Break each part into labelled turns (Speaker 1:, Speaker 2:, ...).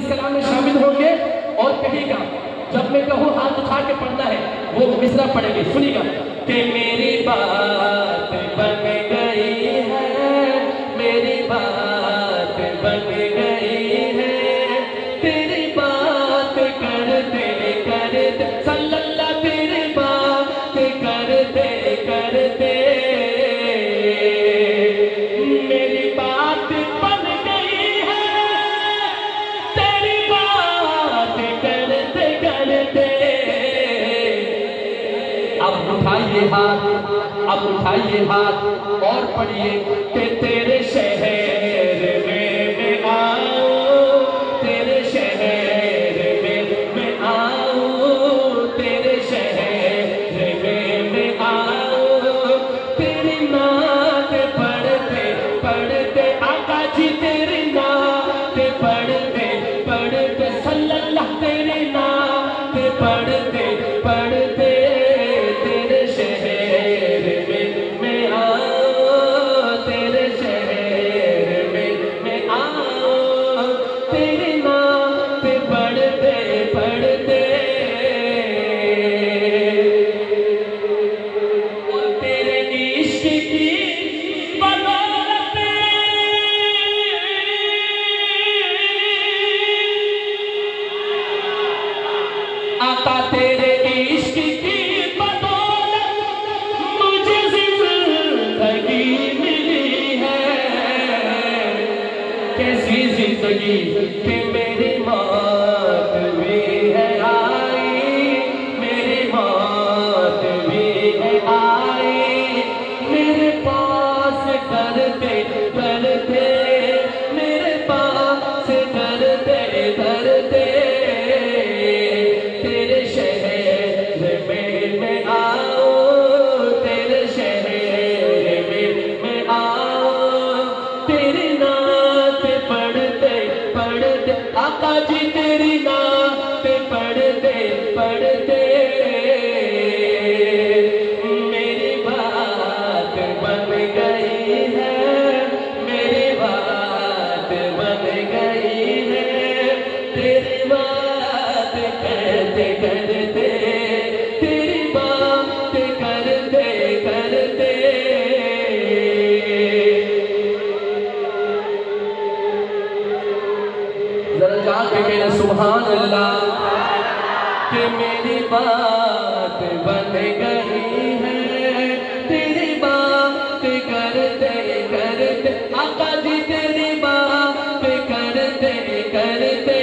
Speaker 1: कलाम में शामिल होंगे और कहिएगा जब मैं कहूँ हाथ उठा के पढ़ना है वो मिसरा पढ़ेंगे, सुनिएगा कि मेरी बात बन गई है, मेरी बात बन गई है, तेरी बात करते करते सल्लल्लाहु तेरी बात करते करते मेरी बात बन गई है, तेरी बात करते करते। अब उठाइए हाथ, अब उठाइए हाथ और पढ़िए कि तेरे शहर में मैं आऊं, तेरे शहर में मैं आऊं, तेरे शहर में मैं आऊं, तेरी नात पढ़ते पढ़ते आका जी तेरी नात पढ़ते पढ़ते सल्लल्लाहु तेरी नात पढ़ते पढ़ते तेरे शहर में मैं आऊं, तेरे शहर में मैं आऊं, तेरी नात पढ़ते पढ़ते और तेरे इश्क की बदौलत आका तेरे इश्क की बदौलत मुझे जिंदगी मिली है, कैसी जिंदगी कि मेरी मौत भी है आई, मेरी मौत भी है आई, मेरे पास करते करते, मेरे पास करते करते तेरे शहर में मैं आऊं, तेरे शहर में मैं आऊं, तेरी नात पढ़ते पढ़ते आका जी तेरी नात पढ़ते पढ़ते मेरी बात बन गई है, मेरी बात बन गई है, तेरी बात करते करते, तेरी बात करते करते। जरा जाके कहना सुभान अल्लाह कि मेरी बात बन गई है, तेरी बात करते करते आका जी तेरी बात करते करते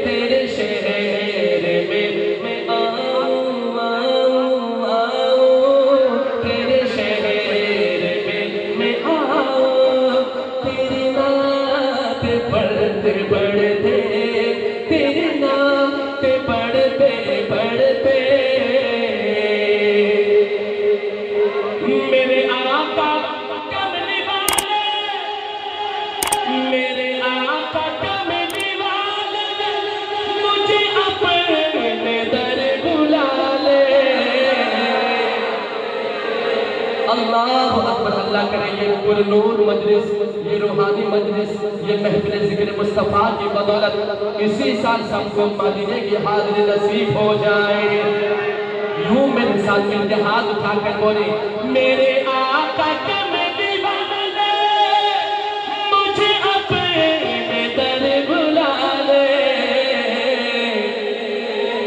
Speaker 1: तेरे शहर में मैं आऊं आऊं आऊं, तेरे शहर में मैं आऊं, तेरी नात पढ़ते पढ़ते, तेरी नात पढ़ते पढ़ते मेरे आका कमली वाले, मेरे आका कमली वाले मुझे अपने दर बुला ले। अल्लाहु अकबर, अल्लाह करे ये पुरनूर मजलिस, ये रूहानी मजलिस, ये महफिल ज़िक्र मुस्तफ़ा की बदौलत इसी साल सबको मदीने की हाज़िरी नसीब हो जाए। यूं मेरे साथ मिलते हाथ उठाकर बोले मेरे आका कमली वाले मुझे अपने दर बुला ले,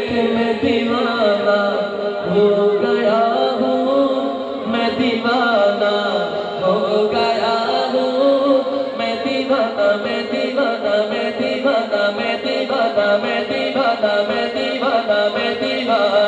Speaker 1: कि मैं दीवाना हो गया हूँ, मैं दीवाना हो गया हूँ, मैं दीवाना मैं दीवाना मैं दीवाना मैं दीवाना मैं दीवाना मैं दीवाना मैं दीवाना